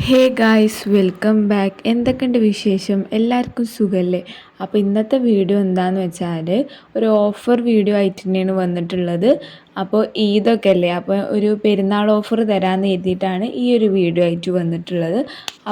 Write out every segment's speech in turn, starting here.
Hey guys, welcome back. എന്തൊക്കെയുണ്ട് വിശേഷം? എല്ലാവർക്കും സുഖമല്ലേ? അപ്പോൾ ഇന്നത്തെ വീഡിയോ എന്താണെന്ന് വെച്ചാൽ ഒരു ഓഫർ വീഡിയോ ആയിട്ട് തന്നെയാണ് വന്നിട്ടുള്ളത്. അപ്പോൾ ഈദൊക്കെ അല്ലേ, അപ്പോൾ ഒരു പെരുന്നാൾ ഓഫർ തരാമെന്ന് എഴുതിയിട്ടാണ് ഈ ഒരു വീഡിയോ ആയിട്ട് വന്നിട്ടുള്ളത്.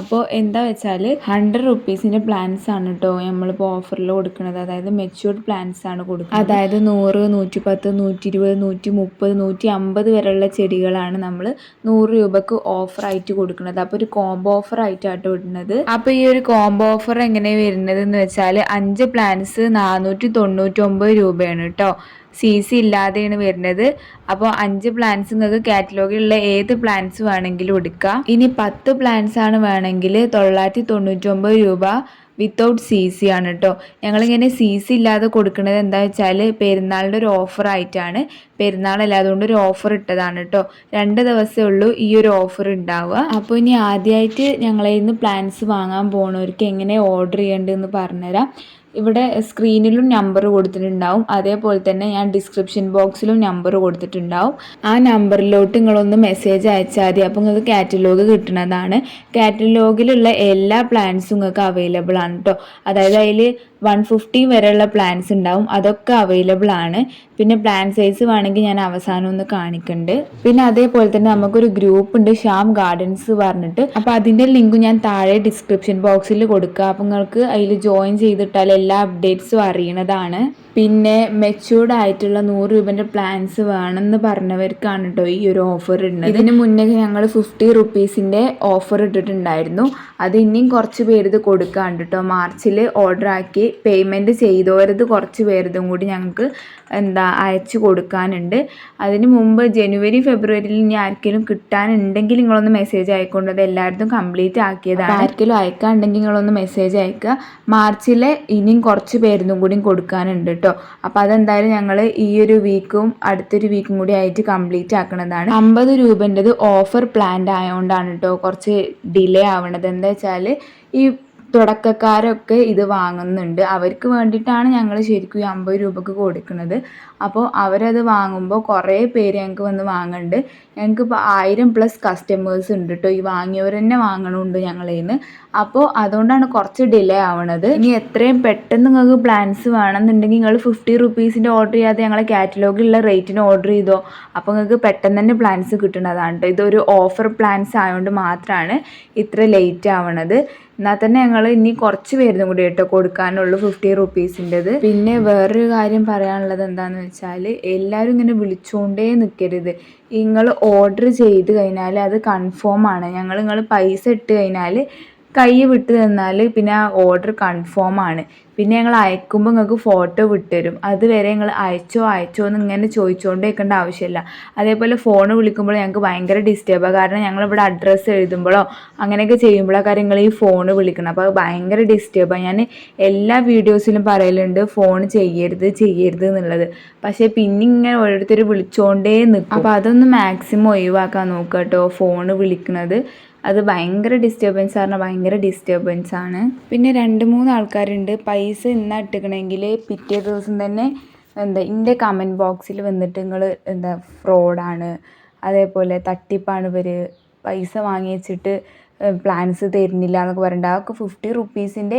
അപ്പോൾ എന്താ വെച്ചാൽ 100 റുപ്പീസിൻ്റെ പ്ലാൻസ് ആണ് കേട്ടോ നമ്മളിപ്പോൾ ഓഫറിൽ കൊടുക്കുന്നത്. അതായത് മെച്യൂർഡ് പ്ലാൻസ് ആണ് കൊടുക്കുന്നത്. അതായത് 100, 110, 120, 130, 150 വരെയുള്ള ചെടികളാണ് നമ്മൾ 100 രൂപക്ക് ഓഫറായിട്ട് കൊടുക്കുന്നത്. അപ്പോൾ ഒരു കോംബോ ഓഫർ ആയിട്ടാട്ടോ ഇടുന്നത്. അപ്പോൾ ഈ ഒരു കോംബോ ഓഫർ എങ്ങനെയാണ് വരുന്നത് എന്ന് വെച്ചാൽ 5 പ്ലാൻസ് 499 രൂപയാണ് കേട്ടോ. CC ഇല്ലാതെയാണ് വരുന്നത്. അപ്പോൾ 5 പ്ലാൻസ് നിങ്ങൾക്ക് കാറ്റലോഗിലുള്ള ഏത് പ്ലാൻസ് വേണമെങ്കിലും എടുക്കാം. ഇനി 10 പ്ലാൻസ് ആണ് വേണമെങ്കിൽ 999 രൂപ വിത്തൗട്ട് CC ആണ് കേട്ടോ. ഞങ്ങളിങ്ങനെ CC ഇല്ലാതെ കൊടുക്കുന്നത് എന്താ വെച്ചാൽ പെരുന്നാളിൻ്റെ ഒരു ഓഫർ ആയിട്ടാണ്. പെരുന്നാളല്ല, അതുകൊണ്ട് ഒരു ഓഫർ ഇട്ടതാണ് കേട്ടോ. 2 ദിവസമേ ഉള്ളൂ ഈ ഒരു ഓഫർ ഉണ്ടാവുക. അപ്പോൾ ഇനി ആദ്യമായിട്ട് ഞങ്ങളിൽ നിന്ന് പ്ലാൻസ് വാങ്ങാൻ പോകുന്നവർക്ക് എങ്ങനെ ഓർഡർ ചെയ്യേണ്ടതെന്ന് പറഞ്ഞുതരാം. ഇവിടെ സ്ക്രീനിലും നമ്പർ കൊടുത്തിട്ടുണ്ടാവും. അതേപോലെ തന്നെ ഞാൻ ഡിസ്ക്രിപ്ഷൻ ബോക്സിലും നമ്പർ കൊടുത്തിട്ടുണ്ടാവും. ആ നമ്പറിലോട്ട് നിങ്ങളൊന്ന് മെസ്സേജ് അയച്ചാൽ മതി. അപ്പോൾ നിങ്ങൾക്ക് കാറ്റലോഗ് കിട്ടുന്നതാണ്. കാറ്റലോഗിലുള്ള എല്ലാ പ്ലാൻസും നിങ്ങൾക്ക് അവൈലബിൾ ആണ് കേട്ടോ. അതായത് അതിൽ 150 വരെയുള്ള പ്ലാൻസ് ഉണ്ടാവും. അതൊക്കെ അവൈലബിൾ ആണ്. പിന്നെ പ്ലാൻ സൈസ് വേണമെങ്കിൽ ഞാൻ അവസാനം ഒന്ന് കാണിക്കുന്നുണ്ട്. പിന്നെ അതേപോലെ തന്നെ നമുക്കൊരു ഗ്രൂപ്പ് ഉണ്ട്, ശ്യാം ഗാർഡൻസ് പറഞ്ഞിട്ട്. അപ്പോൾ അതിൻ്റെ ലിങ്ക് ഞാൻ താഴെ ഡിസ്ക്രിപ്ഷൻ ബോക്സിൽ കൊടുക്കുക. അപ്പോൾ നിങ്ങൾക്ക് അതിൽ ജോയിൻ ചെയ്തിട്ടാൽ എല്ലാ അപ്ഡേറ്റ്സും അറിയണതാണ്. പിന്നെ മെച്യൂർഡ് ആയിട്ടുള്ള 100 രൂപേൻ്റെ പ്ലാൻസ് വേണമെന്ന് പറഞ്ഞവർക്കാണ് കേട്ടോ ഈ ഒരു ഓഫർ ഇടുന്നത്. ഇതിന് മുന്നേ ഞങ്ങൾ 50 റുപ്പീസിൻ്റെ ഓഫർ ഇട്ടിട്ടുണ്ടായിരുന്നു. അത് ഇനിയും കുറച്ച് പേരിത് കൊടുക്കാണ്ട് കേട്ടോ. മാർച്ചിൽ ഓർഡർ ആക്കി പേയ്മെൻറ്റ് ചെയ്തവരത് കുറച്ച് പേരതും കൂടി ഞങ്ങൾക്ക് അയച്ചു കൊടുക്കാനുണ്ട്. അതിന് മുമ്പ് ജനുവരി ഫെബ്രുവരിയിൽ ഇനി ആർക്കെങ്കിലും കിട്ടാനുണ്ടെങ്കിൽ നിങ്ങളൊന്ന് മെസ്സേജ് അയക്കൊണ്ട്. അത് എല്ലായിടത്തും കംപ്ലീറ്റ് ആക്കിയതാണ്. ആർക്കെങ്കിലും അയക്കാനുണ്ടെങ്കിൽ നിങ്ങളൊന്ന് മെസ്സേജ് അയക്കുക. മാർച്ചിലെ ഇനിയും കുറച്ച് പേരതും കൂടി കൊടുക്കാനുണ്ട് കേട്ടോ. അപ്പോൾ അതെന്തായാലും ഞങ്ങൾ ഈ ഒരു വീക്കും അടുത്തൊരു വീക്കും കൂടി ആയിട്ട് കംപ്ലീറ്റ് ആക്കുന്നതാണ്. 50 രൂപേൻ്റെത് ഓഫർ പ്ലാൻഡ് ആയതുകൊണ്ടാണ് കേട്ടോ കുറച്ച് ഡിലേ ആവണത്. എന്താ വെച്ചാൽ ഈ തുടക്കക്കാരൊക്കെ ഇത് വാങ്ങുന്നുണ്ട്. അവർക്ക് വേണ്ടിയിട്ടാണ് ഞങ്ങൾ ശരിക്കും ഈ 50 രൂപക്ക് കൊടുക്കുന്നത്. അപ്പോൾ അവരത് വാങ്ങുമ്പോൾ കുറേ പേര് ഞങ്ങൾക്ക് വന്ന് വാങ്ങുന്നുണ്ട്. ഞങ്ങൾക്ക് ഇപ്പോൾ 1000+ കസ്റ്റമേഴ്സ് ഉണ്ട് കേട്ടോ. ഈ വാങ്ങിയവർ തന്നെ വാങ്ങണമുണ്ട് ഞങ്ങളിൽ നിന്ന്. അപ്പോൾ അതുകൊണ്ടാണ് കുറച്ച് ഡിലേ ആവണത്. ഇനി എത്രയും പെട്ടെന്ന് നിങ്ങൾക്ക് പ്ലാൻസ് വേണമെന്നുണ്ടെങ്കിൽ നിങ്ങൾ 50 റുപ്പീസിൻ്റെ ഓർഡർ ചെയ്യാതെ ഞങ്ങളെ കാറ്റലോഗിലുള്ള റേറ്റിന് ഓർഡർ ചെയ്തോ. അപ്പോൾ നിങ്ങൾക്ക് പെട്ടെന്ന് തന്നെ പ്ലാൻസ് കിട്ടുന്നതാണ് കേട്ടോ. ഇതൊരു ഓഫർ പ്ലാൻസ് ആയതുകൊണ്ട് മാത്രമാണ് ഇത്ര ലേറ്റ് ആവണത്. എന്നാൽ തന്നെ ഞങ്ങൾ ഇനി കുറച്ച് പേരുന്നും കൂടി കേട്ടോ കൊടുക്കാനുള്ളൂ 50 റുപ്പീസിൻ്റെത്. പിന്നെ വേറൊരു കാര്യം പറയാനുള്ളത് എന്താണെന്ന് വെച്ചാൽ എല്ലാവരും ഇങ്ങനെ വിളിച്ചുകൊണ്ടേ നിൽക്കരുത്. നിങ്ങൾ ഓർഡർ ചെയ്ത് കഴിഞ്ഞാൽ അത് കൺഫേം ആണ്. നിങ്ങൾ പൈസ ഇട്ട് കഴിഞ്ഞാൽ കൈ വിട്ട് തന്നാൽ പിന്നെ ആ ഓർഡർ കൺഫേം ആണ്. പിന്നെ ഞങ്ങൾ അയക്കുമ്പോൾ നിങ്ങൾക്ക് ഫോട്ടോ വിട്ടുതരും. അതുവരെ നിങ്ങൾ അയച്ചോ എന്ന് ഇങ്ങനെ ചോദിച്ചുകൊണ്ട് വെക്കേണ്ട ആവശ്യമില്ല. അതേപോലെ ഫോൺ വിളിക്കുമ്പോൾ ഞങ്ങൾക്ക് ഭയങ്കര ഡിസ്റ്റർബാണ്. കാരണം ഞങ്ങളിവിടെ അഡ്രസ്സ് എഴുതുമ്പോഴോ അങ്ങനെയൊക്കെ ചെയ്യുമ്പോഴോ കാര്യങ്ങൾ ഈ ഫോൺ വിളിക്കണം. അപ്പോൾ അത് ഭയങ്കര ഡിസ്റ്റർബാണ്. ഞാൻ എല്ലാ വീഡിയോസിലും പറയലുണ്ട് ഫോൺ ചെയ്യരുത് എന്നുള്ളത്. പക്ഷേ പിന്നെ ഇങ്ങനെ ഓരോരുത്തർ വിളിച്ചുകൊണ്ടേ നിൽക്കും. അപ്പോൾ അതൊന്ന് മാക്സിമം ഒഴിവാക്കാൻ നോക്കുക കേട്ടോ. ഫോൺ വിളിക്കുന്നത് അത് ഭയങ്കര ഡിസ്റ്റർബൻസ് ആണ്. പിന്നെ 2-3 ആൾക്കാരുണ്ട് പൈസ ഇന്നാ ഇട്ടിക്കണമെങ്കിൽ പിറ്റേ ദിവസം തന്നെ എൻ്റെ കമൻറ്റ് ബോക്സിൽ വന്നിട്ട് നിങ്ങൾ ഫ്രോഡാണ്, അതേപോലെ തട്ടിപ്പാണ്, ഇവർ പൈസ വാങ്ങി വെച്ചിട്ട് പ്ലാൻസ് തരുന്നില്ല എന്നൊക്കെ പറഞ്ഞിട്ട്. അതൊക്കെ 50 റുപ്പീസിൻ്റെ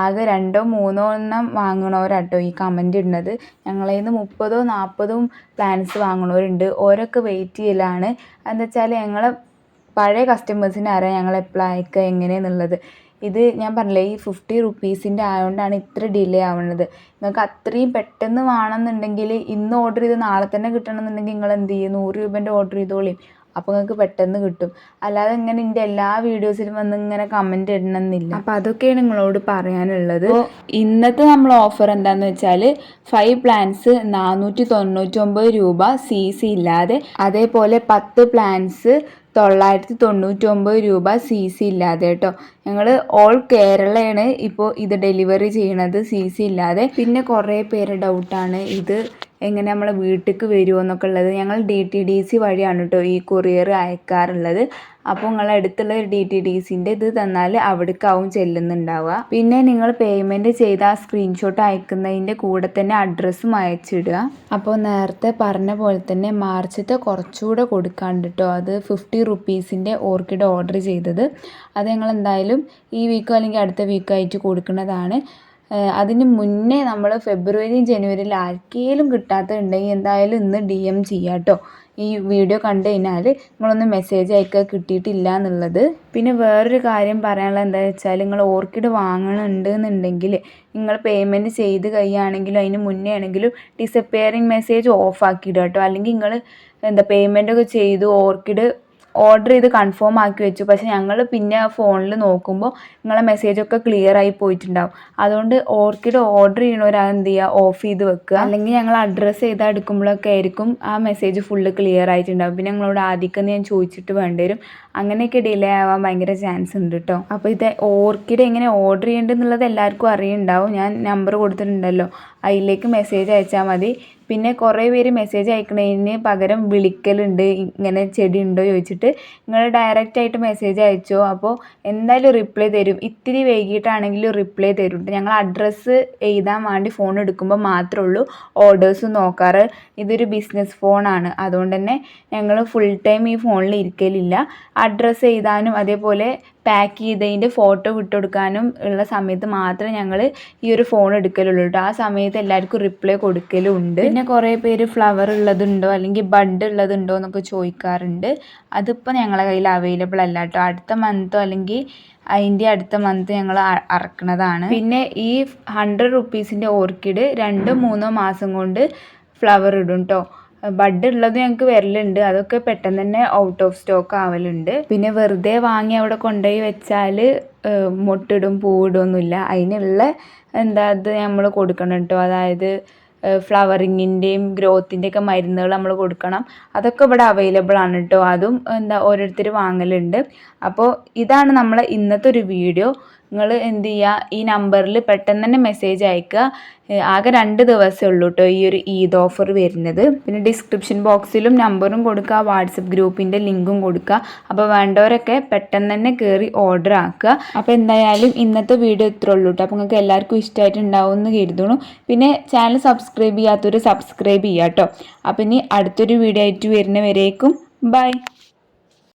ആകെ 2-3 എണ്ണം വാങ്ങണവരാട്ടോ ഈ കമൻറ്റ് ഇടുന്നത്. ഞങ്ങളിൽ നിന്ന് 30-40 പ്ലാൻസ് വാങ്ങണവരുണ്ട്. ഓരൊക്കെ വെയിറ്റ് ചെയ്യലാണ്. എന്താ വെച്ചാൽ ഞങ്ങളെ പഴയ കസ്റ്റമേഴ്സിനെ അറിയാം ഞങ്ങൾ എപ്പോഴും അയക്കുക എങ്ങനെയെന്നുള്ളത്. ഇത് ഞാൻ പറഞ്ഞില്ലേ ഈ 50 റുപ്പീസിൻ്റെ ആയതുകൊണ്ടാണ് ഇത്ര ഡിലേ ആവുന്നത്. നിങ്ങൾക്ക് അത്രയും പെട്ടെന്ന് വേണമെന്നുണ്ടെങ്കിൽ ഇന്ന് ഓർഡർ ചെയ്ത് നാളെ തന്നെ കിട്ടണമെന്നുണ്ടെങ്കിൽ നിങ്ങൾ എന്ത് ചെയ്യും, 100 രൂപേൻ്റെ ഓർഡർ ചെയ്തോളിയും. അപ്പോൾ നിങ്ങൾക്ക് പെട്ടെന്ന് കിട്ടും. അല്ലാതെ ഇങ്ങനെ എൻ്റെ എല്ലാ വീഡിയോസിലും വന്ന് ഇങ്ങനെ കമൻറ്റ് ഇടണമെന്നില്ല. അപ്പോൾ അതൊക്കെയാണ് നിങ്ങളോട് പറയാനുള്ളത്. അപ്പോൾ ഇന്നത്തെ നമ്മൾ ഓഫർ എന്താണെന്ന് വെച്ചാൽ 5 പ്ലാൻസ് 499 രൂപ CC ഇല്ലാതെ, അതേപോലെ 10 പ്ലാൻസ് 999 രൂപ CC ഇല്ലാതെ കേട്ടോ. ഞങ്ങൾ ഓൾ കേരളയാണ് ഇപ്പോൾ ഇത് ഡെലിവറി ചെയ്യണത് CC ഇല്ലാതെ. പിന്നെ കുറേ പേര് ഡൗട്ടാണ് ഇത് എങ്ങനെ നമ്മളെ വീട്ടിലേക്ക് വരുമോ എന്നൊക്കെ ഉള്ളത്. ഞങ്ങൾ DTDC വഴിയാണ് കേട്ടോ ഈ കൊറിയർ അയക്കാറുള്ളത്. അപ്പോൾ നിങ്ങൾ അടുത്തുള്ള DTDCൻ്റെ ഇത് തന്നാൽ അവിടേക്കാവും ചെല്ലുന്നുണ്ടാവുക. പിന്നെ നിങ്ങൾ പേയ്മെൻറ്റ് ചെയ്ത ആ സ്ക്രീൻഷോട്ട് അയക്കുന്നതിൻ്റെ കൂടെ തന്നെ അഡ്രസ്സും അയച്ചിടുക. അപ്പോൾ നേരത്തെ പറഞ്ഞ പോലെ തന്നെ മാർച്ചത്തെ കുറച്ചുകൂടെ കൊടുക്കാണ്ട് കേട്ടോ. അത് 50 റുപ്പീസിൻ്റെ ഓർക്കിഡ് ഓർഡർ ചെയ്തത്. അത് ഞങ്ങൾ എന്തായാലും ഈ വീക്കോ അല്ലെങ്കിൽ അടുത്ത വീക്കോ ആയിട്ട് കൊടുക്കുന്നതാണ്. അതിന് മുന്നേ നമ്മൾ ഫെബ്രുവരിയും ജനുവരിയിൽ ആർക്കെങ്കിലും കിട്ടാത്തതുണ്ടെങ്കിൽ എന്തായാലും ഇന്ന് DM ചെയ്യാം കേട്ടോ. ഈ വീഡിയോ കണ്ടു കഴിഞ്ഞാൽ നിങ്ങളൊന്ന് മെസ്സേജ് അയക്കുക കിട്ടിയിട്ടില്ല എന്നുള്ളത്. പിന്നെ വേറൊരു കാര്യം പറയാനുള്ളത് എന്താ വെച്ചാൽ നിങ്ങൾ ഓർക്കിഡ് വാങ്ങണമെന്നുണ്ട് എന്നുണ്ടെങ്കിൽ നിങ്ങൾ പേയ്മെൻറ്റ് ചെയ്ത് കഴിയുകയാണെങ്കിലും അതിന് മുന്നേ ആണെങ്കിലും ഡിസപ്പിയറിങ് മെസ്സേജ് ഓഫ് ആക്കിയിടുക കേട്ടോ. അല്ലെങ്കിൽ നിങ്ങൾ പേയ്മെൻറ്റൊക്കെ ചെയ്തു ഓർക്കിഡ് ഓർഡർ ചെയ്ത് കൺഫേം ആക്കി വെച്ചു, പക്ഷെ ഞങ്ങൾ പിന്നെ ഫോണിൽ നോക്കുമ്പോൾ നിങ്ങളെ മെസ്സേജൊക്കെ ക്ലിയർ ആയി പോയിട്ടുണ്ടാവും. അതുകൊണ്ട് ഓർക്കിഡ് ഓർഡർ ചെയ്യണവരാ എന്ത് ചെയ്യുക, ഓഫ് ചെയ്ത് വെക്കുക. അല്ലെങ്കിൽ ഞങ്ങൾ അഡ്രസ്സ് ചെയ്താൽ എടുക്കുമ്പോഴൊക്കെ ആയിരിക്കും ആ മെസ്സേജ് ഫുള്ള് ക്ലിയർ ആയിട്ടുണ്ടാവും. പിന്നെ ഞങ്ങളോട് ആദ്യമൊക്കെ ഞാൻ ചോദിച്ചിട്ട് വേണ്ടി വരും. അങ്ങനെയൊക്കെ ഡിലേ ആവാൻ ഭയങ്കര ചാൻസ് ഉണ്ട് കേട്ടോ. അപ്പോൾ ഇത് ഓർക്കിഡ് എങ്ങനെ ഓർഡർ ചെയ്യേണ്ടതെന്നുള്ളത് എല്ലാവർക്കും അറിയുന്നുണ്ടാവും. ഞാൻ നമ്പർ കൊടുത്തിട്ടുണ്ടല്ലോ, അതിലേക്ക് മെസ്സേജ് അയച്ചാൽ മതി. പിന്നെ കുറേ പേര് മെസ്സേജ് അയക്കുന്നതിന് പകരം വിളിക്കലുണ്ട്, ഇങ്ങനെ ചെടി ഉണ്ടോ ചോദിച്ചിട്ട്. നിങ്ങൾ ഡയറക്റ്റായിട്ട് മെസ്സേജ് അയച്ചോ, അപ്പോൾ എന്തായാലും റിപ്ലൈ തരും. ഇത്തിരി വൈകിട്ടാണെങ്കിലും റിപ്ലൈ തരും. ഞങ്ങൾ അഡ്രസ്സ് എഴുതാൻ വേണ്ടി ഫോൺ എടുക്കുമ്പോൾ മാത്രമേ ഉള്ളൂ ഓർഡേഴ്സ് നോക്കാറ്. ഇതൊരു ബിസിനസ് ഫോണാണ്, അതുകൊണ്ട് തന്നെ ഞങ്ങൾ ഫുൾ ടൈം ഈ ഫോണിൽ ഇരിക്കലില്ല. അഡ്രസ്സ് എഴുതാനും അതേപോലെ പാക്ക് ചെയ്തതിൻ്റെ ഫോട്ടോ വിട്ടുകൊടുക്കാനും ഉള്ള സമയത്ത് മാത്രമേ ഞങ്ങൾ ഈ ഒരു ഫോൺ എടുക്കലുള്ളൂ കേട്ടോ. ആ സമയത്ത് എല്ലാവർക്കും റിപ്ലൈ കൊടുക്കലും ഉണ്ട്. പിന്നെ കുറേ പേര് ഫ്ലവർ ഉള്ളതുണ്ടോ അല്ലെങ്കിൽ ബഡ് ഉള്ളതുണ്ടോ എന്നൊക്കെ ചോദിക്കാറുണ്ട്. അതിപ്പോൾ ഞങ്ങളുടെ കയ്യിൽ അവൈലബിൾ അല്ല കേട്ടോ. അടുത്ത മന്തോ അല്ലെങ്കിൽ അതിൻ്റെ അടുത്ത മന്ത് ഞങ്ങൾ ഇറക്കുന്നതാണ്. പിന്നെ ഈ 100 റുപ്പീസിൻ്റെ ഓർക്കിഡ് 2-3 മാസം കൊണ്ട് ഫ്ലവർ ഇടും കേട്ടോ. ബഡ് ഉള്ളത് ഞങ്ങൾക്ക് വരലുണ്ട്, അതൊക്കെ പെട്ടെന്ന് തന്നെ ഔട്ട് ഓഫ് സ്റ്റോക്ക് ആവലുണ്ട്. പിന്നെ വെറുതെ വാങ്ങി അവിടെ കൊണ്ടുപോയി വെച്ചാൽ മൊട്ടിടും പൂവിടുമൊന്നുമില്ല. അതിനുള്ള അത് നമ്മൾ കൊടുക്കണം കേട്ടോ. അതായത് ഫ്ലവറിങ്ങിൻ്റെയും ഗ്രോത്തിൻ്റെയൊക്കെ മരുന്നുകൾ നമ്മൾ കൊടുക്കണം. അതൊക്കെ ഇവിടെ അവൈലബിൾ ആണ് കേട്ടോ. അതും ഓരോരുത്തർ വാങ്ങലുണ്ട്. അപ്പോൾ ഇതാണ് നമ്മളെ ഇന്നത്തെ ഒരു വീഡിയോ. നിങ്ങൾ എന്ത് ചെയ്യുക, ഈ നമ്പറിൽ പെട്ടെന്ന് തന്നെ മെസ്സേജ് അയക്കുക. ആകെ 2 ദിവസമേ ഉള്ളൂ കേട്ടോ ഈ ഒരു ഈദ് ഓഫർ വരുന്നത്. പിന്നെ ഡിസ്ക്രിപ്ഷൻ ബോക്സിലും നമ്പറും കൊടുക്കുക, വാട്സപ്പ് ഗ്രൂപ്പിൻ്റെ ലിങ്കും കൊടുക്കുക. അപ്പോൾ വേണ്ടവരൊക്കെ പെട്ടെന്ന് തന്നെ കയറി ഓർഡർ ആക്കുക. അപ്പോൾ എന്തായാലും ഇന്നത്തെ വീഡിയോ ഇത്രേ ഉള്ളൂ കേട്ടോ. അപ്പോൾ നിങ്ങൾക്ക് എല്ലാവർക്കും ഇഷ്ടമായിട്ടുണ്ടാവും എന്ന് കരുതുന്നു. പിന്നെ ചാനൽ സബ്സ്ക്രൈബ് ചെയ്യാത്തവർ സബ്സ്ക്രൈബ് ചെയ്യുക കേട്ടോ. അപ്പോൾ ഇനി അടുത്തൊരു വീഡിയോ ആയിട്ട് വരുന്നവരേക്കും ബൈ.